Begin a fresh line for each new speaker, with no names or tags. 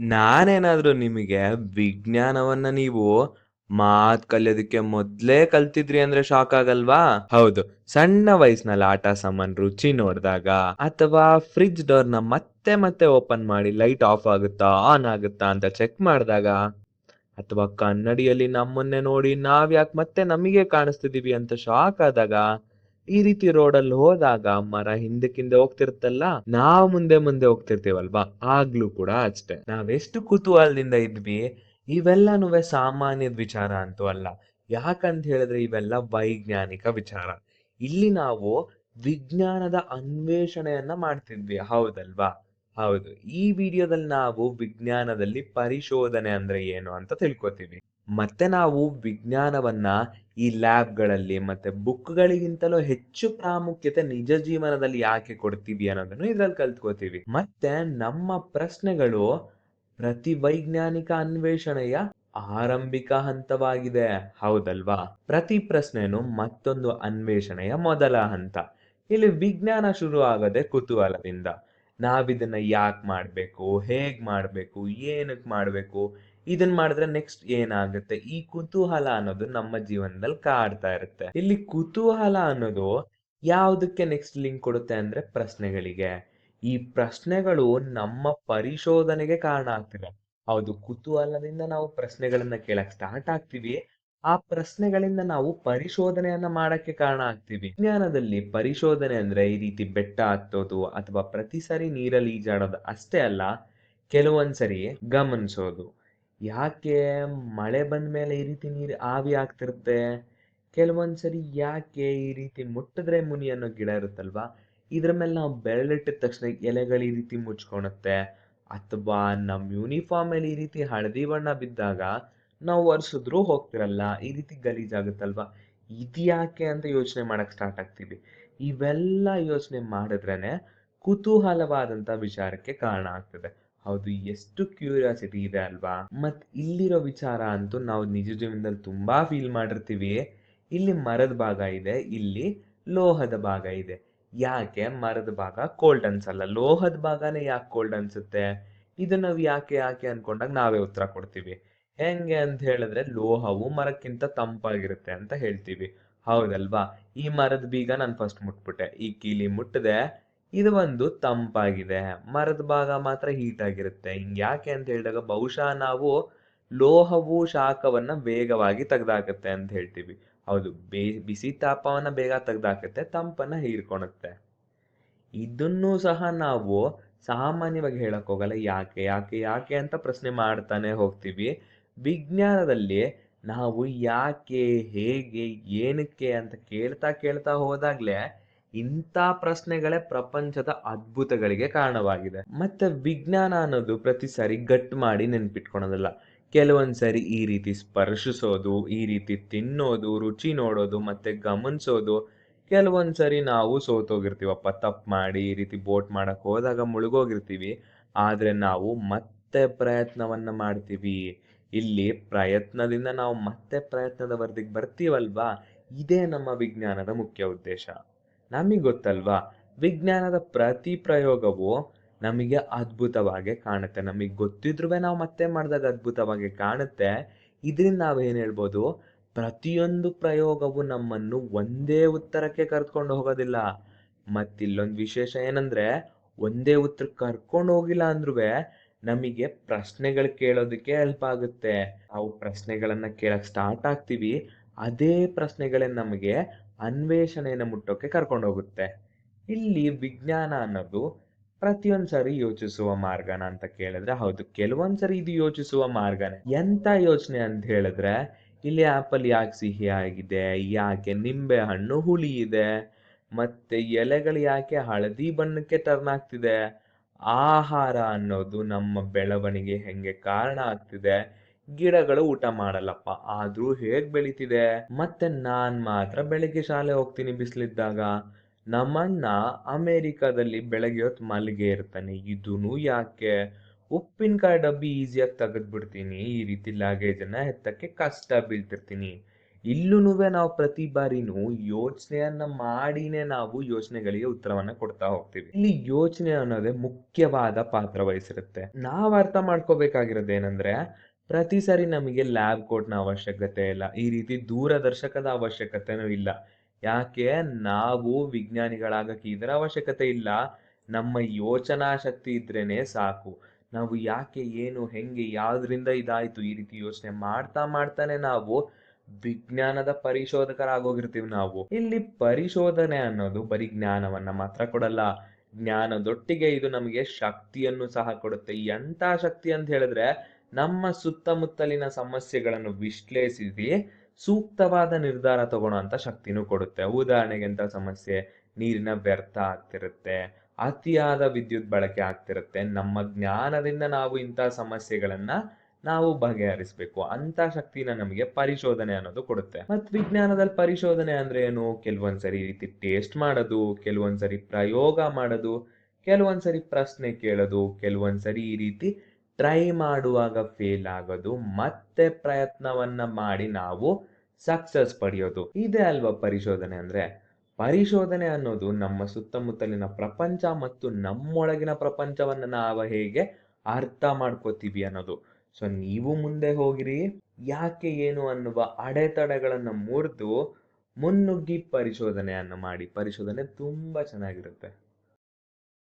ನಾನೇನಾದ್ರೂ ನಿಮಗೆ ವಿಜ್ಞಾನವನ್ನ ನೀವು ಮಾತ್ ಕಲಿಯೋದಕ್ಕೆ ಮೊದ್ಲೇ ಕಲ್ತಿದ್ರಿ ಅಂದ್ರೆ ಶಾಕ್ ಆಗಲ್ವಾ? ಹೌದು. ಸಣ್ಣ ವಯಸ್ಸಿನಲ್ಲಿ ಆಟ ಸಾಮಾನ್ ರುಚಿ ನೋಡ್ದಾಗ ಅಥವಾ ಫ್ರಿಡ್ಜ್ ಡೋರ್‌ನ ಮತ್ತೆ ಮತ್ತೆ ಓಪನ್ ಮಾಡಿ ಲೈಟ್ ಆಫ್ ಆಗುತ್ತಾ, ಆನ್ ಆಗುತ್ತಾ ಅಂತ ಚೆಕ್ ಮಾಡಿದಾಗ ಅಥವಾ ಕನ್ನಡಿಯಲ್ಲಿ ನಮ್ಮನ್ನೇ ನೋಡಿ ನಾವ್ಯಾಕ್ ಮತ್ತೆ ನಮಿಗೆ ಕಾಣಿಸ್ತಿದೀವಿ ಅಂತ ಶಾಕ್ ಆದಾಗ, ಈ ರೀತಿ ರೋಡಲ್ಲಿ ಹೋದಾಗ ಮರ ಹಿಂದಕ್ಕಿಂದೆ ಹೋಗ್ತಿರುತ್ತಲ್ಲ, ನಾವು ಮುಂದೆ ಮುಂದೆ ಹೋಗ್ತಿರ್ತೀವಲ್ವಾ, ಆಗ್ಲೂ ಕೂಡ ಅಷ್ಟೇ. ನಾವೆಷ್ಟು ಕುತೂಹಲದಿಂದ ಇದ್ವಿ, ಇವೆಲ್ಲನೂವೆ ಸಾಮಾನ್ಯದ ವಿಚಾರ ಅಂತೂ ಅಲ್ಲ. ಯಾಕಂತ ಹೇಳಿದ್ರೆ ಇವೆಲ್ಲ ವೈಜ್ಞಾನಿಕ ವಿಚಾರ. ಇಲ್ಲಿ ನಾವು ವಿಜ್ಞಾನದ ಅನ್ವೇಷಣೆಯನ್ನ ಮಾಡ್ತಿದ್ವಿ, ಹೌದಲ್ವಾ? ಹೌದು. ಈ ವಿಡಿಯೋದಲ್ಲಿ ನಾವು ವಿಜ್ಞಾನದಲ್ಲಿ ಪರಿಶೋಧನೆ ಅಂದ್ರೆ ಏನು ಅಂತ ತಿಳ್ಕೊತೀವಿ. ಮತ್ತೆ ನಾವು ವಿಜ್ಞಾನವನ್ನ ಈ ಲ್ಯಾಬ್‌ಗಳಲ್ಲಿ ಮತ್ತೆ ಬುಕ್‌ಗಳಿಗಿಂತಲೂ ಹೆಚ್ಚು ಪ್ರಾಮುಖ್ಯತೆ ನಿಜ ಜೀವನದಲ್ಲಿ ಯಾಕೆ ಕೊಡ್ತೀವಿ ಅನ್ನೋದನ್ನು ಇದ್ರಲ್ಲಿ ಕಲ್ತ್ಕೋತೀವಿ. ಮತ್ತೆ ನಮ್ಮ ಪ್ರಶ್ನೆಗಳು ಪ್ರತಿ ವೈಜ್ಞಾನಿಕ ಅನ್ವೇಷಣೆಯ ಆರಂಭಿಕ ಹಂತವಾಗಿದೆ. ಹೌದಲ್ವಾ? ಪ್ರತಿ ಪ್ರಶ್ನೆನೂ ಮತ್ತೊಂದು ಅನ್ವೇಷಣೆಯ ಮೊದಲ ಹಂತ. ಇಲ್ಲಿ ವಿಜ್ಞಾನ ಶುರು ಆಗದೆ ಕುತೂಹಲದಿಂದ. ನಾವಿದನ್ನ ಯಾಕ್ ಮಾಡ್ಬೇಕು? ಹೇಗ್ ಮಾಡ್ಬೇಕು? ಏನಕ್ ಮಾಡ್ಬೇಕು? ಇದನ್ ಮಾಡಿದ್ರೆ ನೆಕ್ಸ್ಟ್ ಏನಾಗುತ್ತೆ? ಈ ಕುತೂಹಲ ಅನ್ನೋದು ನಮ್ಮ ಜೀವನದಲ್ಲಿ ಕಾಡ್ತಾ ಇರುತ್ತೆ. ಇಲ್ಲಿ ಕುತೂಹಲ ಅನ್ನೋದು ಯಾವುದಕ್ಕೆ ನೆಕ್ಸ್ಟ್ ಲಿಂಕ್ ಕೊಡುತ್ತೆ ಅಂದ್ರೆ ಪ್ರಶ್ನೆಗಳಿಗೆ. ಈ ಪ್ರಶ್ನೆಗಳು ನಮ್ಮ ಪರಿಶೋಧನೆಗೆ ಕಾರಣ ಆಗ್ತಿದೆ. ಹೌದು, ಕುತೂಹಲದಿಂದ ನಾವು ಪ್ರಶ್ನೆಗಳನ್ನ ಕೇಳಕ್ ಸ್ಟಾರ್ಟ್ ಆಗ್ತೀವಿ. ಆ ಪ್ರಶ್ನೆಗಳಿಂದ ನಾವು ಪರಿಶೋಧನೆಯನ್ನ ಮಾಡಕ್ಕೆ ಕಾರಣ ಆಗ್ತೀವಿ. ವಿಜ್ಞಾನದಲ್ಲಿ ಪರಿಶೋಧನೆ ಅಂದ್ರೆ ಈ ರೀತಿ ಬೆಟ್ಟ ಹತ್ತೋದು ಅಥವಾ ಪ್ರತಿ ಸರಿ ನೀರಲ್ಲಿ ಈಜಾಡೋದು ಅಷ್ಟೇ ಅಲ್ಲ, ಕೆಲವೊಂದ್ಸರಿ ಗಮನಿಸೋದು. ಯಾಕೆ ಮಳೆ ಬಂದ್ಮೇಲೆ ಈ ರೀತಿ ನೀರು ಆವಿ ಆಗ್ತಿರುತ್ತೆ? ಕೆಲವೊಂದ್ಸರಿ ಯಾಕೆ ಈ ರೀತಿ ಮುಟ್ಟಿದ್ರೆ ಮುನಿ ಅನ್ನೋ ಗಿಡ ಇರುತ್ತಲ್ವಾ, ಇದ್ರ ಮೇಲೆ ನಾವು ಬೆರಳಿಟ್ಟಿದ ತಕ್ಷಣ ಎಲೆಗಳು ಈ ರೀತಿ ಮುಚ್ಕೊಳುತ್ತೆ, ಅಥವಾ ನಮ್ ಯೂನಿಫಾರ್ಮ್ ಮೇಲೆ ಈ ರೀತಿ ಹಳದಿ ಬಣ್ಣ ಬಿದ್ದಾಗ ನಾವು ಒರೆಸಿದ್ರೂ ಹೋಗ್ತಿರಲ್ಲ, ಈ ರೀತಿ ಗಲೀಜಾಗುತ್ತಲ್ವಾ, ಇದ್ಯಾಕೆ ಅಂತ ಯೋಚನೆ ಮಾಡಕ್ ಸ್ಟಾರ್ಟ್ ಆಗ್ತೀವಿ. ಇವೆಲ್ಲ ಯೋಚನೆ ಮಾಡಿದ್ರೇನೆ ಕುತೂಹಲವಾದಂತ ವಿಚಾರಕ್ಕೆ ಕಾರಣ ಆಗ್ತದೆ. ಹೌದು, ಎಷ್ಟು ಕ್ಯೂರಿಯಾಸಿಟಿ ಇದೆ ಅಲ್ವಾ? ಮತ್ ಇಲ್ಲಿರೋ ವಿಚಾರ ಅಂತೂ ನಾವು ನಿಜ ಜೀವನದಲ್ಲಿ ತುಂಬಾ ಫೀಲ್ ಮಾಡಿರ್ತೀವಿ. ಇಲ್ಲಿ ಮರದ ಭಾಗ ಇದೆ, ಇಲ್ಲಿ ಲೋಹದ ಭಾಗ ಇದೆ. ಯಾಕೆ ಮರದ ಭಾಗ ಕೋಲ್ಡ್ ಅನ್ಸಲ್ಲ, ಲೋಹದ ಭಾಗನೇ ಯಾಕೆ ಕೋಲ್ಡ್ ಅನ್ಸುತ್ತೆ? ಇದು ನಾವು ಯಾಕೆ ಅನ್ಕೊಂಡಾಗ ನಾವೇ ಉತ್ತರ ಕೊಡ್ತೀವಿ. ಹೆಂಗೆ ಅಂತ ಹೇಳಿದ್ರೆ ಲೋಹವು ಮರಕ್ಕಿಂತ ತಂಪಾಗಿರುತ್ತೆ ಅಂತ ಹೇಳ್ತೀವಿ, ಹೌದಲ್ವಾ? ಈ ಮರದ ಬೀಗ ನಾನು ಫಸ್ಟ್ ಮುಟ್ಬಿಟ್ಟೆ, ಈ ಕೀಲಿ ಮುಟ್ಟದೆ, ಇದು ಒಂದು ತಂಪಾಗಿದೆ, ಮರದ ಭಾಗ ಮಾತ್ರ ಹೀಟ್ ಆಗಿರುತ್ತೆ. ಹಿಂಗ್ ಯಾಕೆ ಅಂತ ಹೇಳಿದಾಗ ಬಹುಶಃ ನಾವು ಲೋಹವು ಶಾಖವನ್ನ ವೇಗವಾಗಿ ತೆಗ್ದಾಕತ್ತೆ ಅಂತ ಹೇಳ್ತೀವಿ. ಹೌದು, ಬಿಸಿ ತಾಪವನ್ನ ಬೇಗ ತೆಗ್ದಾಕತ್ತೆ, ತಂಪನ್ನ ಹೀರ್ಕೊಳುತ್ತೆ. ಇದನ್ನೂ ಸಹ ನಾವು ಸಾಮಾನ್ಯವಾಗಿ ಹೇಳಕ್ ಹೋಗಲ್ಲ. ಯಾಕೆ ಅಂತ ಪ್ರಶ್ನೆ ಮಾಡ್ತಾನೆ ಹೋಗ್ತೀವಿ. ವಿಜ್ಞಾನದಲ್ಲಿ ನಾವು ಯಾಕೆ, ಹೇಗೆ, ಏನಕ್ಕೆ ಅಂತ ಕೇಳ್ತಾ ಕೇಳ್ತಾ ಹೋದಾಗ್ಲೇ ಇಂಥ ಪ್ರಶ್ನೆಗಳೇ ಪ್ರಪಂಚದ ಅದ್ಭುತಗಳಿಗೆ ಕಾರಣವಾಗಿದೆ. ಮತ್ತೆ ವಿಜ್ಞಾನ ಅನ್ನೋದು ಪ್ರತಿ ಸಾರಿ ಗಟ್ ಮಾಡಿ ನೆನ್ಪಿಟ್ಕೊಳೋದಲ್ಲ. ಕೆಲವೊಂದ್ ಸರಿ ಈ ರೀತಿ ಸ್ಪರ್ಶಿಸೋದು, ಈ ರೀತಿ ತಿನ್ನೋದು, ರುಚಿ ನೋಡೋದು, ಮತ್ತೆ ಗಮನಿಸೋದು. ಕೆಲವೊಂದ್ ಸರಿ ನಾವು ಸೋತೋಗಿರ್ತೀವಪ್ಪ, ತಪ್ಪು ಮಾಡಿ ಈ ರೀತಿ ಬೋಟ್ ಮಾಡಕ್ ಹೋದಾಗ ಮುಳುಗೋಗಿರ್ತೀವಿ. ಆದ್ರೆ ನಾವು ಮತ್ತೆ ಪ್ರಯತ್ನವನ್ನ ಮಾಡ್ತೀವಿ. ಇಲ್ಲಿ ಪ್ರಯತ್ನದಿಂದ ನಾವು ಮತ್ತೆ ಪ್ರಯತ್ನದ ವರದಿಗೆ ಬರ್ತೀವಲ್ವಾ, ಇದೇ ನಮ್ಮ ವಿಜ್ಞಾನದ ಮುಖ್ಯ ಉದ್ದೇಶ. ನಮಿಗ್ ಗೊತ್ತಲ್ವಾ, ವಿಜ್ಞಾನದ ಪ್ರತಿ ಪ್ರಯೋಗವು ನಮಗೆ ಅದ್ಭುತವಾಗಿ ಕಾಣುತ್ತೆ. ನಮಿಗ್ ಗೊತ್ತಿದ್ರುವೆ ನಾವು ಮತ್ತೆ ಮಾಡಿದಾಗ ಅದ್ಭುತವಾಗಿ ಕಾಣುತ್ತೆ. ಇದರಿಂದ ನಾವೇನ್ ಹೇಳ್ಬೋದು? ಪ್ರತಿಯೊಂದು ಪ್ರಯೋಗವು ನಮ್ಮನ್ನು ಒಂದೇ ಉತ್ತರಕ್ಕೆ ಕರ್ಕೊಂಡು ಹೋಗೋದಿಲ್ಲ. ಮತ್ತಿಲ್ಲೊಂದು ವಿಶೇಷ ಏನಂದ್ರೆ, ಒಂದೇ ಉತ್ತರಕ್ಕೆ ಕರ್ಕೊಂಡು ಹೋಗಿಲ್ಲ ಅಂದ್ರುವೆ ನಮಗೆ ಪ್ರಶ್ನೆಗಳು ಕೇಳೋದಕ್ಕೆ ಹೆಲ್ಪ್ ಆಗುತ್ತೆ. ನಾವು ಪ್ರಶ್ನೆಗಳನ್ನ ಕೇಳಕ್ ಸ್ಟಾರ್ಟ್ ಆಗ್ತೀವಿ. ಅದೇ ಪ್ರಶ್ನೆಗಳೇ ನಮಗೆ ಅನ್ವೇಷಣೆಯನ್ನ ಮುಟ್ಟೋಕೆ ಕರ್ಕೊಂಡು ಹೋಗುತ್ತೆ. ಇಲ್ಲಿ ವಿಜ್ಞಾನ ಅನ್ನೋದು ಪ್ರತಿಯೊಂದ್ ಸರಿ ಯೋಚಿಸುವ ಮಾರ್ಗನ ಅಂತ ಕೇಳಿದ್ರೆ ಹೌದು, ಕೆಲವೊಂದ್ ಸರಿ ಇದು ಯೋಚಿಸುವ ಮಾರ್ಗನೇ. ಎಂತ ಯೋಚನೆ ಅಂತ ಹೇಳಿದ್ರೆ, ಇಲ್ಲಿ ಆಪಲ್ ಯಾಕೆ ಸಿಹಿ ಆಗಿದೆ, ಯಾಕೆ ನಿಂಬೆ ಹಣ್ಣು ಹುಳಿ ಇದೆ, ಮತ್ತೆ ಎಲೆಗಳು ಯಾಕೆ ಹಳದಿ ಬಣ್ಣಕ್ಕೆ ಟರ್ನ್ ಆಗ್ತಿದೆ, ಆಹಾರ ಅನ್ನೋದು ನಮ್ಮ ಬೆಳವಣಿಗೆ ಹೆಂಗೆ ಕಾರಣ ಆಗ್ತಿದೆ, ಗಿಡಗಳು ಊಟ ಮಾಡಲ್ಲಪ್ಪ ಆದ್ರೂ ಹೇಗ್ ಬೆಳಿತಿದೆ, ಮತ್ತೆ ನಾನ್ ಮಾತ್ರ ಬೆಳಿಗ್ಗೆ ಶಾಲೆ ಹೋಗ್ತೀನಿ ಬಿಸಿಲಿದ್ದಾಗ, ನಮ್ಮಣ್ಣ ಅಮೆರಿಕದಲ್ಲಿ ಬೆಳಗ್ಗೆ ಹೊತ್ತು ಮಲ್ಗೆ ಇರ್ತಾನೆ, ಇದೂನು ಯಾಕೆ, ಉಪ್ಪಿನಕಾಯಿ ಡಬ್ಬಿ ಈಸಿಯಾಗಿ ತೆಗೆದ್ಬಿಡ್ತೀನಿ, ಈ ರೀತಿ ಲ್ಯಾಗೇಜನ್ನ ಎತ್ತಕ್ಕೆ ಕಷ್ಟ ಬೀಳ್ತಿರ್ತೀನಿ, ಇಲ್ಲೂನುವೆ ನಾವು ಪ್ರತಿ ಬಾರಿನೂ ಯೋಚನೆಯನ್ನ ಮಾಡಿನೇ ನಾವು ಯೋಚನೆಗಳಿಗೆ ಉತ್ತರವನ್ನ ಕೊಡ್ತಾ ಹೋಗ್ತೀವಿ. ಇಲ್ಲಿ ಯೋಚನೆ ಅನ್ನೋದೇ ಮುಖ್ಯವಾದ ಪಾತ್ರ ವಹಿಸಿರುತ್ತೆ. ನಾವ್ ಅರ್ಥ ಮಾಡ್ಕೋಬೇಕಾಗಿರೋದೇನಂದ್ರೆ, ಪ್ರತಿ ಸಾರಿ ನಮಗೆ ಲ್ಯಾಬ್ ಕೋಟ್‌ನ ಅವಶ್ಯಕತೆ ಇಲ್ಲ. ಈ ರೀತಿ ದೂರದರ್ಶಕದ ಅವಶ್ಯಕತೆನೂ ಇಲ್ಲ. ಯಾಕೆ? ನಾವು ವಿಜ್ಞಾನಿಗಳಾಗಕ್ಕೆ ಇದರ ಅವಶ್ಯಕತೆ ಇಲ್ಲ. ನಮ್ಮ ಯೋಚನಾ ಶಕ್ತಿ ಇದ್ರೇನೆ ಸಾಕು. ನಾವು ಯಾಕೆ, ಏನು, ಹೆಂಗೆ, ಯಾವ್ದ್ರಿಂದ ಇದಾಯ್ತು, ಈ ರೀತಿ ಯೋಚನೆ ಮಾಡ್ತಾ ಮಾಡ್ತಾನೆ ನಾವು ವಿಜ್ಞಾನದ ಪರಿಶೋಧಕರಾಗೋಗಿರ್ತೀವಿ ನಾವು. ಇಲ್ಲಿ ಪರಿಶೋಧನೆ ಅನ್ನೋದು ಬರೀ ಜ್ಞಾನವನ್ನ ಮಾತ್ರ ಕೊಡಲ್ಲ. ಜ್ಞಾನದೊಟ್ಟಿಗೆ ಇದು ನಮಗೆ ಶಕ್ತಿಯನ್ನು ಸಹ ಕೊಡುತ್ತೆ. ಎಂಥ ಶಕ್ತಿ ಅಂತ ಹೇಳಿದ್ರೆ, ನಮ್ಮ ಸುತ್ತಮುತ್ತಲಿನ ಸಮಸ್ಯೆಗಳನ್ನು ವಿಶ್ಲೇಷಿಸಿ ಸೂಕ್ತವಾದ ನಿರ್ಧಾರ ತಗೊಳ್ಳೋಂಥ ಶಕ್ತಿನೂ ಕೊಡುತ್ತೆ. ಉದಾಹರಣೆಗೆ ಎಂಥ ಸಮಸ್ಯೆ? ನೀರಿನ ವ್ಯರ್ಥ ಆಗ್ತಿರುತ್ತೆ, ಅತಿಯಾದ ವಿದ್ಯುತ್ ಬಳಕೆ ಆಗ್ತಿರುತ್ತೆ. ನಮ್ಮ ಜ್ಞಾನದಿಂದ ನಾವು ಇಂಥ ಸಮಸ್ಯೆಗಳನ್ನ ನಾವು ಬಗೆಹರಿಸ್ಬೇಕು. ಅಂತ ಶಕ್ತಿನ ನಮಗೆ ಪರಿಶೋಧನೆ ಅನ್ನೋದು ಕೊಡುತ್ತೆ. ಮತ್ ವಿಜ್ಞಾನದಲ್ಲಿ ಪರಿಶೋಧನೆ ಅಂದ್ರೆ ಏನು? ಕೆಲವೊಂದ್ಸರಿ ಈ ರೀತಿ ಟೇಸ್ಟ್ ಮಾಡೋದು, ಕೆಲವೊಂದ್ಸರಿ ಪ್ರಯೋಗ ಮಾಡೋದು, ಕೆಲವೊಂದ್ಸರಿ ಪ್ರಶ್ನೆ ಕೇಳೋದು, ಕೆಲವೊಂದ್ಸರಿ ಈ ರೀತಿ ಟ್ರೈ ಮಾಡುವಾಗ ಫೇಲ್ ಆಗೋದು, ಮತ್ತೆ ಪ್ರಯತ್ನವನ್ನ ಮಾಡಿ ನಾವು ಸಕ್ಸಸ್ ಪಡೆಯೋದು. ಇದೇ ಅಲ್ವಾ ಪರಿಶೋಧನೆ ಅಂದ್ರೆ? ಪರಿಶೋಧನೆ ಅನ್ನೋದು ನಮ್ಮ ಸುತ್ತಮುತ್ತಲಿನ ಪ್ರಪಂಚ ಮತ್ತು ನಮ್ಮೊಳಗಿನ ಪ್ರಪಂಚವನ್ನ ನಾವು ಹೇಗೆ ಅರ್ಥ ಮಾಡ್ಕೋತೀವಿ ಅನ್ನೋದು. ಸೊ ನೀವು ಮುಂದೆ ಹೋಗಿರಿ, ಯಾಕೆ, ಏನು ಅನ್ನುವ ಅಡೆತಡೆಗಳನ್ನ ಮುರಿದು ಮುನ್ನುಗ್ಗಿ ಪರಿಶೋಧನೆಯನ್ನ ಮಾಡಿ. ಪರಿಶೋಧನೆ ತುಂಬಾ ಚೆನ್ನಾಗಿರುತ್ತೆ.